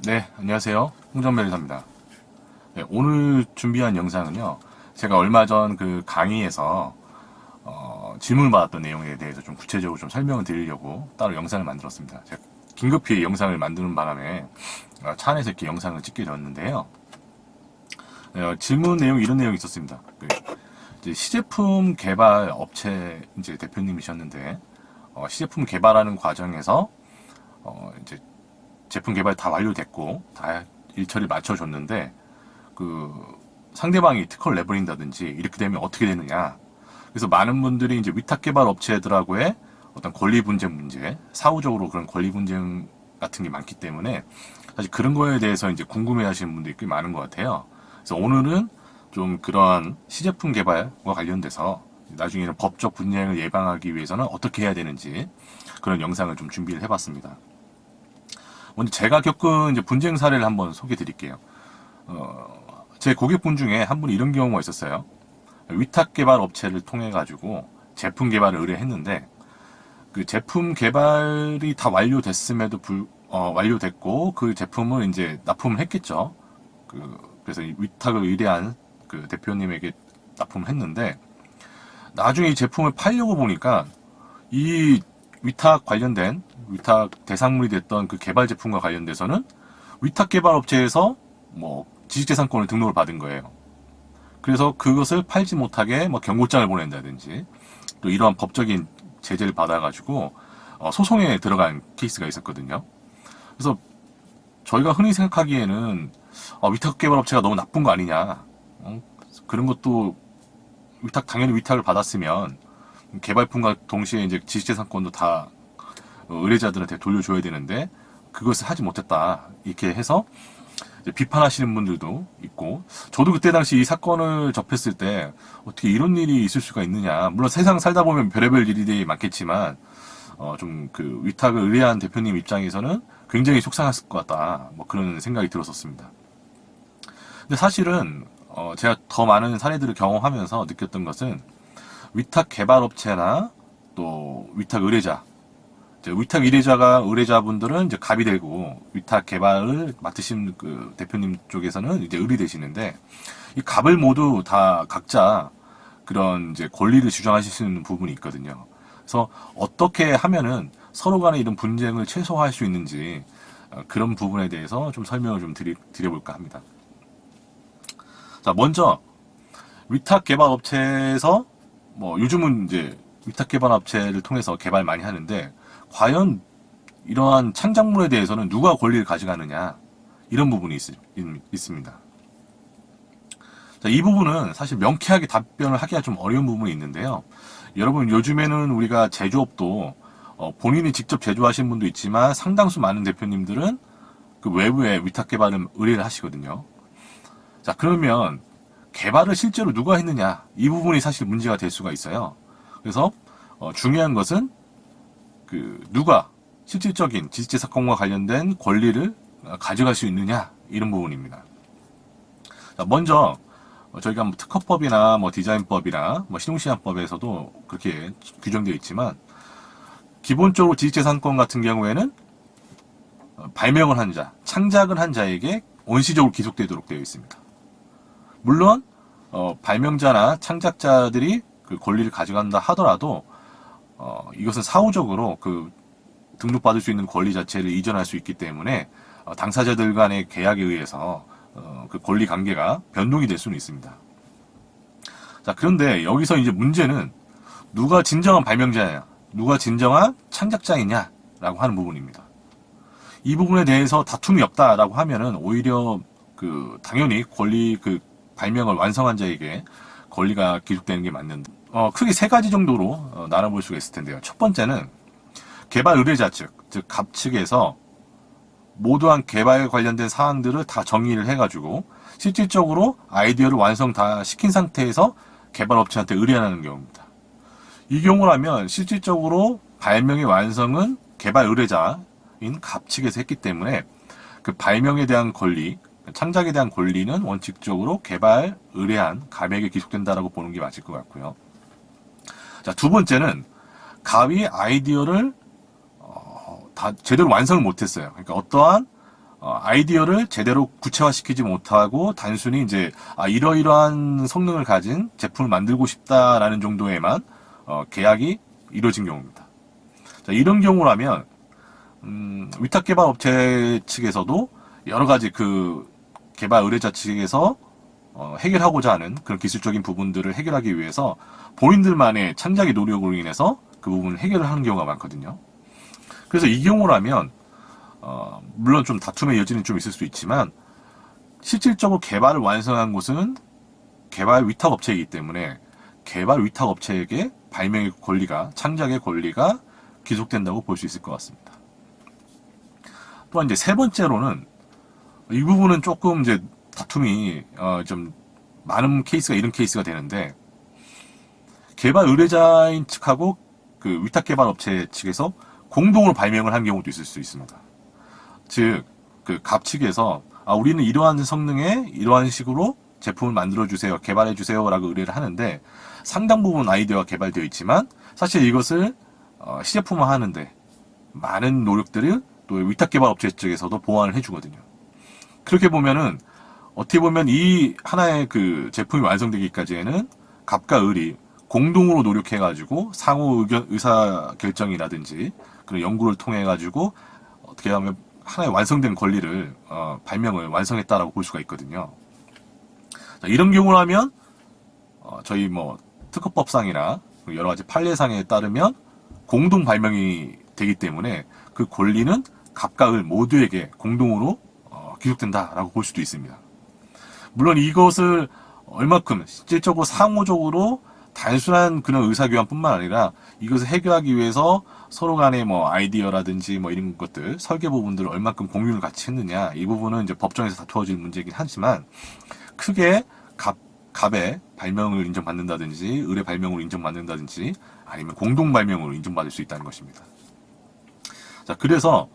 네, 안녕하세요. 홍정변호사입니다. 네, 오늘 준비한 영상은요, 제가 얼마 전 그 강의에서 질문을 받았던 내용에 대해서 좀 구체적으로 좀 설명을 드리려고 따로 영상을 만들었습니다. 제가 긴급히 영상을 만드는 바람에 차 안에서 이렇게 영상을 찍게 되었는데요. 질문 내용이 이런 내용이 있었습니다. 이제 시제품 개발 업체 이제 대표님이셨는데, 시제품 개발하는 과정에서 이제 제품 개발 다 완료됐고 다 일처리 맞춰줬는데 그 상대방이 특허를 내버린다든지 이렇게 되면 어떻게 되느냐. 그래서 많은 분들이 이제 위탁 개발 업체들하고의 어떤 권리 분쟁 문제, 사후적으로 그런 권리 분쟁 같은 게 많기 때문에 사실 그런 거에 대해서 이제 궁금해 하시는 분들이 꽤 많은 것 같아요. 그래서 오늘은 좀 그러한 시제품 개발과 관련돼서 나중에는 법적 분쟁을 예방하기 위해서는 어떻게 해야 되는지 그런 영상을 좀 준비를 해봤습니다. 먼저 제가 겪은 이제 분쟁 사례를 한번 소개해 드릴게요. 제 고객분 중에 한 분이 이런 경우가 있었어요. 위탁 개발 업체를 통해 가지고 제품 개발을 의뢰했는데 그 제품 개발이 다 완료됐음에도 완료됐고 그 제품을 이제 납품을 했겠죠. 그래서 위탁을 의뢰한 그 대표님에게 납품을 했는데 나중에 이 제품을 팔려고 보니까 이 위탁 대상물이 됐던 그 개발 제품과 관련돼서는 위탁 개발 업체에서 뭐 지식재산권을 등록을 받은 거예요. 그래서 그것을 팔지 못하게 뭐 경고장을 보낸다든지 또 이러한 법적인 제재를 받아가지고 소송에 들어간 케이스가 있었거든요. 그래서 저희가 흔히 생각하기에는 위탁 개발 업체가 너무 나쁜 거 아니냐. 그런 것도 당연히 위탁을 받았으면 개발품과 동시에 이제 지식재산권도 다 의뢰자들한테 돌려줘야 되는데 그것을 하지 못했다 이렇게 해서 비판하시는 분들도 있고, 저도 그때 당시 이 사건을 접했을 때 어떻게 이런 일이 있을 수가 있느냐. 물론 세상 살다 보면 별의별 일이 많겠지만 좀 그 위탁을 의뢰한 대표님 입장에서는 굉장히 속상했을 것 같다, 뭐 그런 생각이 들었었습니다. 근데 사실은 제가 더 많은 사례들을 경험하면서 느꼈던 것은 위탁 개발업체나 또 위탁 의뢰자, 위탁 의뢰자분들은 이제 갑이 되고 위탁 개발을 맡으신 그 대표님 쪽에서는 이제 을이 되시는데 이 갑을 모두 다 각자 그런 이제 권리를 주장하실 수 있는 부분이 있거든요. 그래서 어떻게 하면은 서로 간의 이런 분쟁을 최소화할 수 있는지 그런 부분에 대해서 좀 설명을 좀 드려볼까 합니다. 자, 먼저 위탁 개발 업체에서 뭐 요즘은 이제 위탁 개발 업체를 통해서 개발 많이 하는데 과연 이러한 창작물에 대해서는 누가 권리를 가져가느냐 이런 부분이 있습니다. 자, 이 부분은 사실 명쾌하게 답변을 하기가 좀 어려운 부분이 있는데요. 여러분 요즘에는 우리가 제조업도 본인이 직접 제조하시는 분도 있지만 상당수 많은 대표님들은 그 외부에 위탁 개발을 의뢰를 하시거든요. 자, 그러면 개발을 실제로 누가 했느냐 이 부분이 사실 문제가 될 수가 있어요. 그래서 중요한 것은 누가 실질적인 지식재산권과 관련된 권리를 가져갈 수 있느냐 이런 부분입니다. 자, 먼저 저희가 뭐 특허법이나 뭐 디자인법이나 뭐 실용시장법에서도 그렇게 규정되어 있지만 기본적으로 지식재산권 같은 경우에는 발명을 한 자, 창작을 한 자에게 원시적으로 기속되도록 되어 있습니다. 물론 발명자나 창작자들이 그 권리를 가져간다 하더라도 이것은 사후적으로 그 등록받을 수 있는 권리 자체를 이전할 수 있기 때문에 당사자들 간의 계약에 의해서 그 권리 관계가 변동이 될 수는 있습니다. 자, 그런데 여기서 이제 문제는 누가 진정한 발명자냐, 누가 진정한 창작자이냐라고 하는 부분입니다. 이 부분에 대해서 다툼이 없다라고 하면은 오히려 당연히 발명을 완성한 자에게 권리가 기록되는 게 맞는데 크게 세 가지 정도로 나눠볼 수가 있을 텐데요. 첫 번째는 개발 의뢰자 즉 갑 측에서 모두한 개발 관련된 사항들을 다 정리를 해가지고 실질적으로 아이디어를 완성 다 시킨 상태에서 개발업체한테 의뢰하는 경우입니다. 이 경우라면 실질적으로 발명의 완성은 개발 의뢰자인 갑 측에서 했기 때문에 그 발명에 대한 권리, 창작에 대한 권리는 원칙적으로 개발 의뢰한 갑에게 기속된다라고 보는 게 맞을 것 같고요. 자, 두 번째는 갑이 아이디어를 다 제대로 완성을 못했어요. 그러니까 어떠한 아이디어를 제대로 구체화시키지 못하고 단순히 이제 이러이러한 성능을 가진 제품을 만들고 싶다라는 정도에만 계약이 이루어진 경우입니다. 자, 이런 경우라면 위탁 개발 업체 측에서도 여러 가지 그 개발 의뢰자 측에서 해결하고자 하는 그런 기술적인 부분들을 해결하기 위해서 본인들만의 창작의 노력으로 인해서 그 부분을 해결을 하는 경우가 많거든요. 그래서 이 경우라면 물론 좀 다툼의 여지는 좀 있을 수 있지만 실질적으로 개발을 완성한 곳은 개발 위탁 업체이기 때문에 개발 위탁 업체에게 발명의 권리가, 창작의 권리가 기속된다고 볼 수 있을 것 같습니다. 또한 이제 세 번째로는 이 부분은 조금 이제 다툼이 좀 많은 케이스가 이런 케이스가 되는데, 개발 의뢰자인 측하고 그 위탁 개발 업체 측에서 공동으로 발명을 한 경우도 있을 수 있습니다. 즉, 그 갑 측에서 우리는 이러한 성능에 이러한 식으로 제품을 만들어주세요, 개발해주세요라고 의뢰를 하는데, 상당 부분 아이디어가 개발되어 있지만 사실 이것을 시제품화하는데 많은 노력들을 또 위탁 개발 업체 측에서도 보완을 해주거든요. 그렇게 보면은 어떻게 보면 이 하나의 그 제품이 완성되기까지에는 갑과 을이 공동으로 노력해가지고 상호 의사 결정이라든지 그런 연구를 통해가지고 어떻게 하면 하나의 완성된 권리를 발명을 완성했다라고 볼 수가 있거든요. 자, 이런 경우라면 저희 뭐 특허법상이나 여러 가지 판례상에 따르면 공동 발명이 되기 때문에 그 권리는 갑과 을 모두에게 공동으로 기속된다라고 볼 수도 있습니다. 물론 이것을 얼마큼 실질적으로 상호적으로 단순한 그런 의사교환뿐만 아니라 이것을 해결하기 위해서 서로 간의 뭐 아이디어라든지 뭐 이런 것들, 설계 부분들을 얼마큼 공유를 같이 했느냐, 이 부분은 이제 법정에서 다투어질 문제이긴 하지만 크게 갑의 발명을 인정받는다든지 을의 발명으로 인정받는다든지 아니면 공동 발명으로 인정받을 수 있다는 것입니다. 자, 그래서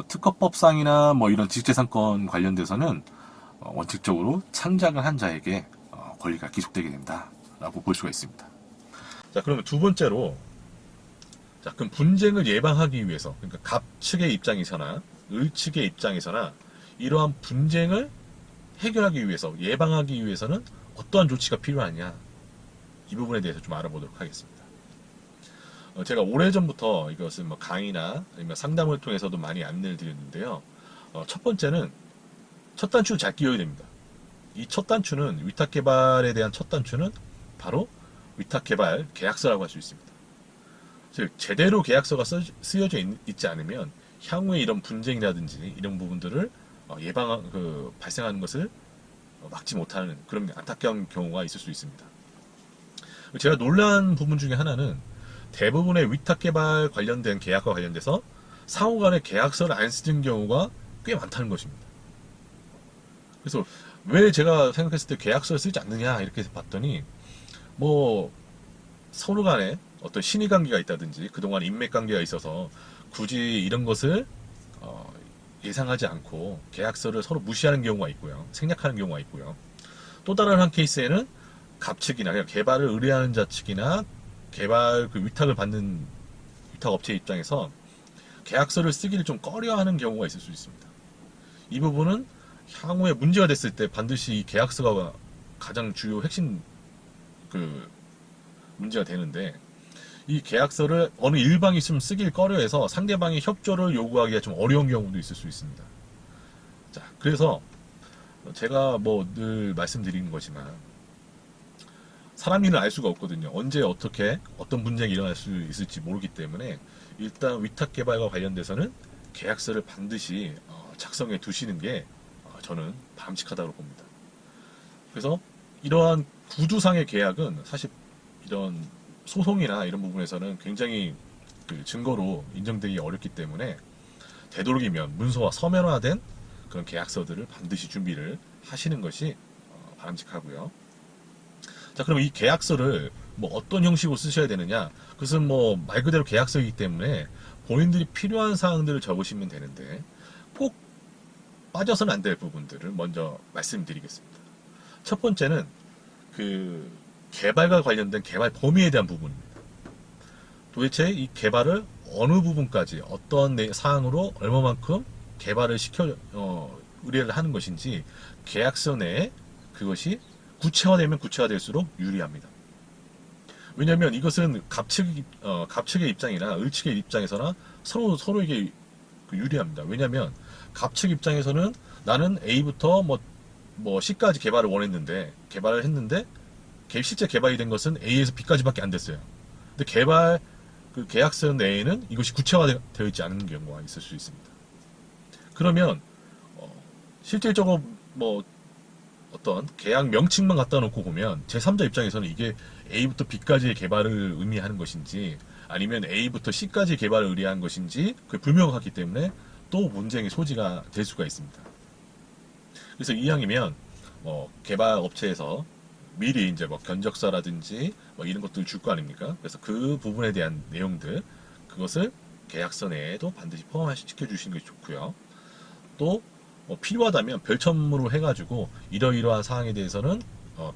특허법상이나 뭐 이런 지식재산권 관련돼서는 원칙적으로 창작을 한 자에게 권리가 기속되게 된다라고 볼 수가 있습니다. 자, 그러면 두 번째로, 자, 그럼 분쟁을 예방하기 위해서, 그러니까 갑 측의 입장에서나 을 측의 입장에서나 이러한 분쟁을 해결하기 위해서, 예방하기 위해서는 어떠한 조치가 필요하냐, 이 부분에 대해서 좀 알아보도록 하겠습니다. 제가 오래전부터 이것은 뭐 강의나 아니면 상담을 통해서도 많이 안내를 드렸는데요. 첫 번째는 첫 단추를 잘 끼워야 됩니다. 이 첫 단추는, 위탁 개발에 대한 첫 단추는 바로 위탁 개발 계약서라고 할 수 있습니다. 즉 제대로 계약서가 쓰여져 있지 않으면 향후에 이런 분쟁이라든지 이런 부분들을 발생하는 것을 막지 못하는 그런 안타까운 경우가 있을 수 있습니다. 제가 놀란 부분 중에 하나는 대부분의 위탁 개발 관련된 계약과 관련돼서 상호 간에 계약서를 안 쓰는 경우가 꽤 많다는 것입니다. 그래서 왜 제가 생각했을 때 계약서를 쓰지 않느냐 이렇게 봤더니, 뭐 서로 간에 어떤 신의 관계가 있다든지 그동안 인맥 관계가 있어서 굳이 이런 것을 예상하지 않고 계약서를 서로 무시하는 경우가 있고요, 생략하는 경우가 있고요. 또 다른 한 케이스에는 갑 측이나 그냥 개발을 의뢰하는 자 측이나 개발 그 위탁을 받는 위탁 업체 입장에서 계약서를 쓰기를 좀 꺼려하는 경우가 있을 수 있습니다. 이 부분은 향후에 문제가 됐을 때 반드시 이 계약서가 가장 주요 핵심 그 문제가 되는데, 이 계약서를 어느 일방이 있으면 쓰길 꺼려해서 상대방의 협조를 요구하기가 좀 어려운 경우도 있을 수 있습니다. 자, 그래서 제가 뭐 늘 말씀드리는 거지만 사람 일은 알 수가 없거든요. 언제 어떻게 어떤 분쟁이 일어날 수 있을지 모르기 때문에 일단 위탁 개발과 관련돼서는 계약서를 반드시 작성해 두시는 게 저는 바람직하다고 봅니다. 그래서 이러한 구두상의 계약은 사실 이런 소송이나 이런 부분에서는 굉장히 그 증거로 인정되기 어렵기 때문에 되도록이면 문서와 서면화된 그런 계약서들을 반드시 준비를 하시는 것이 바람직하고요. 자, 그럼 이 계약서를 뭐 어떤 형식으로 쓰셔야 되느냐? 그것은 뭐 말 그대로 계약서이기 때문에 본인들이 필요한 사항들을 적으시면 되는데, 꼭 빠져서는 안 될 부분들을 먼저 말씀드리겠습니다. 첫 번째는 그 개발과 관련된 개발 범위에 대한 부분입니다. 도대체 이 개발을 어느 부분까지 어떤 사항으로 얼마만큼 개발을 의뢰를 하는 것인지 계약서 내에 그것이 구체화되면 구체화될수록 유리합니다. 왜냐하면 이것은 갑측의 입장이나 을측의 입장에서나 서로에게 유리합니다. 왜냐하면 갑측 입장에서는 나는 A부터 C까지 개발을 했는데 실제 개발이 된 것은 A에서 B까지밖에 안 됐어요. 근데 그 계약서 내에는 이것이 구체화되어 있지 않은 경우가 있을 수 있습니다. 그러면 실질적으로 어떤 계약 명칭만 갖다 놓고 보면 제3자 입장에서는 이게 A부터 B까지의 개발을 의미하는 것인지 아니면 A부터 C까지 개발을 의뢰한 것인지 그게 불명확하기 때문에 또 논쟁의 소지가 될 수가 있습니다. 그래서 이왕이면 개발 업체에서 미리 이제 견적서라든지 이런 것들을 줄 거 아닙니까? 그래서 그 부분에 대한 내용들 그것을 계약서 내에도 반드시 포함시켜 주시는 것이 좋고요. 또 필요하다면 별첨으로 해가지고 이러이러한 사항에 대해서는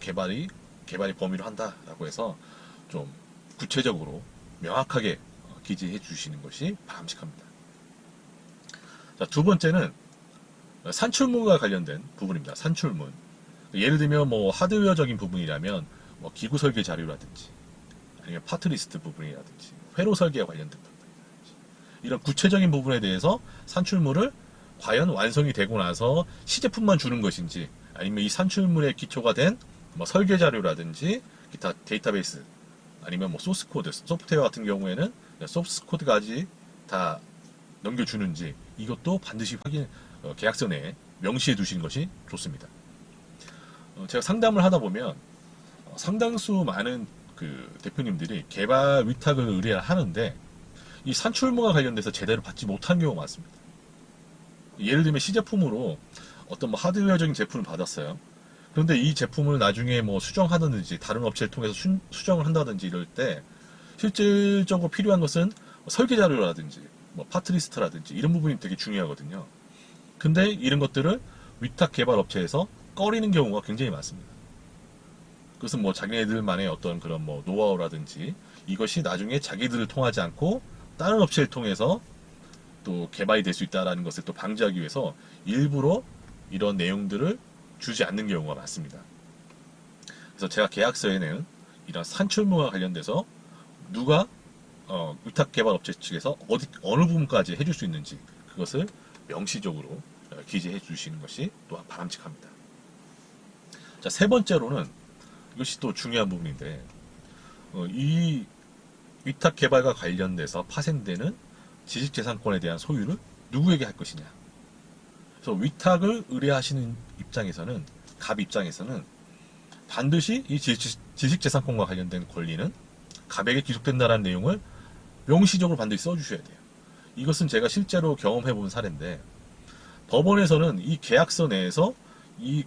개발이 범위로 한다라고 해서 좀 구체적으로 명확하게 기재해 주시는 것이 바람직합니다. 자, 두 번째는 산출문과 관련된 부분입니다. 산출문. 예를 들면 하드웨어적인 부분이라면 기구 설계 자료라든지 아니면 파트리스트 부분이라든지 회로 설계와 관련된 부분이라든지 이런 구체적인 부분에 대해서 산출물을 과연 완성이 되고 나서 시제품만 주는 것인지 아니면 이 산출물의 기초가 된 설계 자료라든지 기타 데이터베이스 아니면 소스 코드, 소프트웨어 같은 경우에는 소스 코드까지 다 넘겨주는지 이것도 반드시 계약서 내에 명시해 두시는 것이 좋습니다. 제가 상담을 하다 보면 상당수 많은 대표님들이 개발 위탁을 의뢰하는데 이 산출물과 관련돼서 제대로 받지 못한 경우가 많습니다. 예를 들면 시제품으로 어떤 하드웨어적인 제품을 받았어요. 그런데 이 제품을 나중에 수정하든지 다른 업체를 통해서 수정을 한다든지 이럴 때 실질적으로 필요한 것은 설계 자료라든지 파트리스트라든지 이런 부분이 되게 중요하거든요. 근데 이런 것들을 위탁 개발 업체에서 꺼리는 경우가 굉장히 많습니다. 그것은 자기네들만의 어떤 그런 노하우라든지 이것이 나중에 자기들을 통하지 않고 다른 업체를 통해서 또 개발이 될 수 있다는 것을 또 방지하기 위해서 일부러 이런 내용들을 주지 않는 경우가 많습니다. 그래서 제가 계약서에는 이런 산출물과 관련돼서 누가 위탁 개발 업체 측에서 어느 부분까지 해줄 수 있는지 그것을 명시적으로 기재해 주시는 것이 또한 바람직합니다. 자, 세 번째로는 이것이 또 중요한 부분인데 이 위탁 개발과 관련돼서 파생되는 지식재산권에 대한 소유를 누구에게 할 것이냐. 그래서 위탁을 의뢰하시는 입장에서는 갑 입장에서는 반드시 이 지식재산권과 관련된 권리는 갑에게 기속된다는 내용을 명시적으로 반드시 써주셔야 돼요. 이것은 제가 실제로 경험해본 사례인데 법원에서는 이 계약서 내에서 이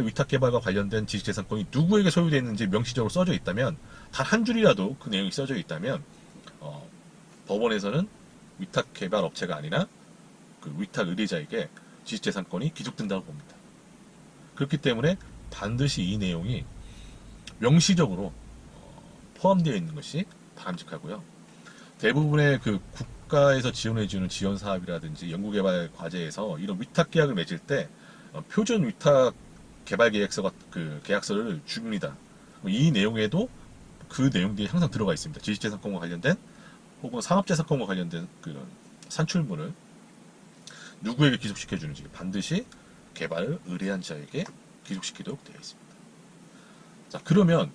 위탁 개발과 관련된 지식재산권이 누구에게 소유되어 있는지 명시적으로 써져 있다면 단 한 줄이라도 그 내용이 써져 있다면 법원에서는 위탁 개발 업체가 아니라 그 위탁 의뢰자에게 지식재산권이 기속된다고 봅니다. 그렇기 때문에 반드시 이 내용이 명시적으로 포함되어 있는 것이 바람직하고요. 대부분의 국가에서 지원해주는 지원 사업이라든지 연구개발 과제에서 이런 위탁 계약을 맺을 때 표준 위탁 개발 계약서를 줍니다. 이 내용에도 그 내용들이 항상 들어가 있습니다. 지식재산권과 관련된 혹은 산업재산권과 관련된 그런 산출물을 누구에게 기속시켜 주는지 반드시 개발을 의뢰한 자에게 기속시키도록 되어 있습니다. 자, 그러면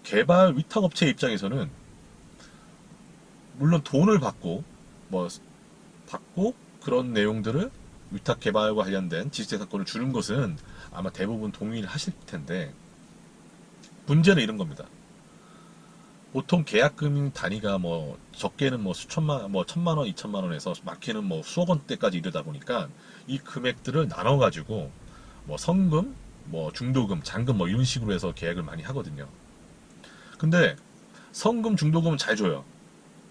개발 위탁업체 입장에서는 물론 돈을 받고 그런 내용들을 위탁 개발과 관련된 지식재산권을 주는 것은 아마 대부분 동의를 하실 텐데 문제는 이런 겁니다. 보통 계약금 단위가 적게는 수천만, 1,000만 원, 2,000만 원에서 많게는 수억 원대까지 이르다 보니까 이 금액들을 나눠가지고 성금, 중도금, 잔금 이런 식으로 해서 계약을 많이 하거든요. 근데 성금, 중도금은 잘 줘요.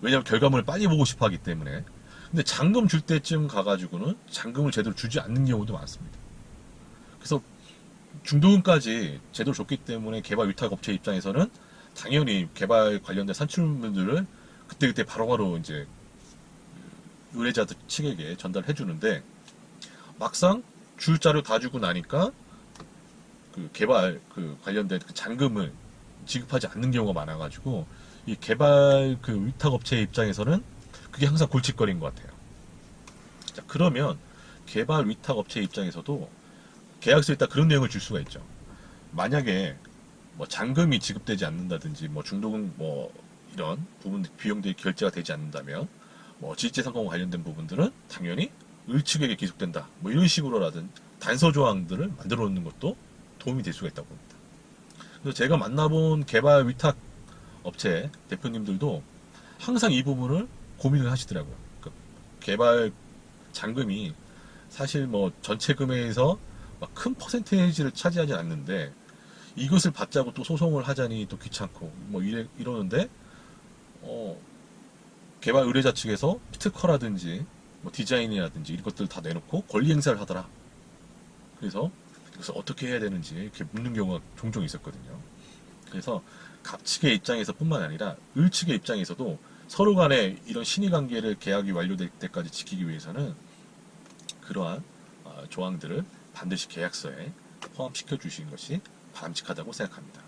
왜냐하면 결과물을 빨리 보고 싶어 하기 때문에. 근데 잔금 줄 때쯤 가가지고는 잔금을 제대로 주지 않는 경우도 많습니다. 그래서 중도금까지 제대로 줬기 때문에 개발 위탁 업체 입장에서는 당연히 개발 관련된 산출물들을 그때그때 바로바로 이제 의뢰자들 측에게 전달해 주는데 막상 줄 자료 다 주고 나니까 그 개발 그 관련된 그 잔금을 지급하지 않는 경우가 많아가지고 이 개발 그 위탁 업체 입장에서는 그게 항상 골칫거리인 것 같아요. 자, 그러면 개발 위탁 업체 입장에서도 계약서에 딱 그런 내용을 줄 수가 있죠. 만약에 뭐 잔금이 지급되지 않는다든지 뭐 중도금 뭐 이런 부분 비용들이 결제가 되지 않는다면 뭐 지식재산권과 관련된 부분들은 당연히 을측에게 기속된다. 뭐 이런 식으로라든 단서 조항들을 만들어 놓는 것도 도움이 될 수가 있다고 봅니다. 그래서 제가 만나본 개발 위탁 업체 대표님들도 항상 이 부분을 고민을 하시더라고요. 그 개발 잔금이 사실 뭐 전체 금액에서 막 큰 퍼센테이지를 차지하지 않는데 이것을 받자고 또 소송을 하자니 또 귀찮고 뭐 이러는데 개발 의뢰자 측에서 특허라든지 뭐 디자인이라든지 이런 것들 다 내놓고 권리 행사를 하더라. 그래서 이것을 어떻게 해야 되는지 이렇게 묻는 경우가 종종 있었거든요. 그래서 갑측의 입장에서 뿐만 아니라 을측의 입장에서도 서로 간에 이런 신의관계를 계약이 완료될 때까지 지키기 위해서는 그러한 조항들을 반드시 계약서에 포함시켜 주시는 것이 바람직하다고 생각합니다.